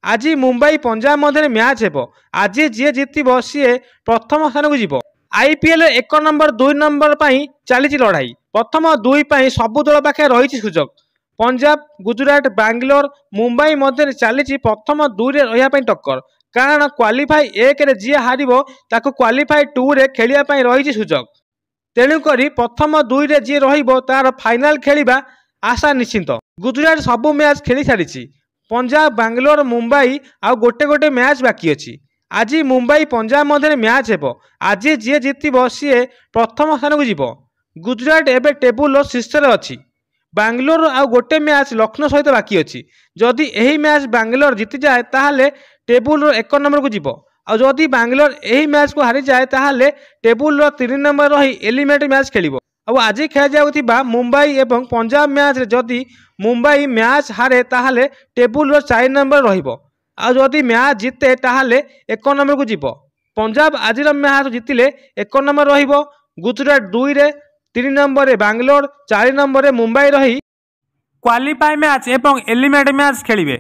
आज मुंबई पंजाब मध्य मैच हेब। आज जी जितब सी प्रथम स्थान को जीव। आईपीएल 1 नंबर 2 नंबर चली लड़ाई। प्रथम 2 सबु दल पाखे रही सुजोग। पंजाब गुजरात बांग्लोर मुंबई मध्य चली प्रथम 2 रहा टक्कर। कारण क्वालिफाई 1 रे जी हार ताको क्वालिफाई 2 रे खेलिया रही सुजोग। तेणुक प्रथम 2 रे जी तार फाइनाल खेलिबा आशा निश्चिंत। गुजरात सबु मैच खेली सारी। पंजाब बांग्लोर मुंबई आउ गोटे गोटे मैच बाकी अच्छी। आज मुंबई पंजाब मध्य मैच हेब। आज जी जितब सी प्रथम स्थान को जीव। गुजरात एवं टेबुल शीर्ष अच्छी। बांग्लोर आउ गोटे मैच लक्ष्नौ सहित बाकी अच्छी। जदि यही मैच बांग्लोर जीति जाए ताहले टेबुल 1 नंबर को जीव। जदि बांग्लोर यही मैच को हारी जाए ताहले टेबुल 3 नंबर रही एलिमिनेट मैच खेलिबो। आज खेल जाउथिबा मुंबई एवं पंजाब मैच जदि मुंबई मैच हारे ताहले टेबुल 4 नंबर रहिबो। जदि मैच जीते ताहले 1 नंबर को जीव। पंजाब आज मैच जीतिले 1 नंबर रहिबो। गुजरात 2 रे 3 नंबर बांग्लोर 4 नंबर मुंबई रही क्वालिफाई मैच एवं एलिमिनेट मैच खेलिबे।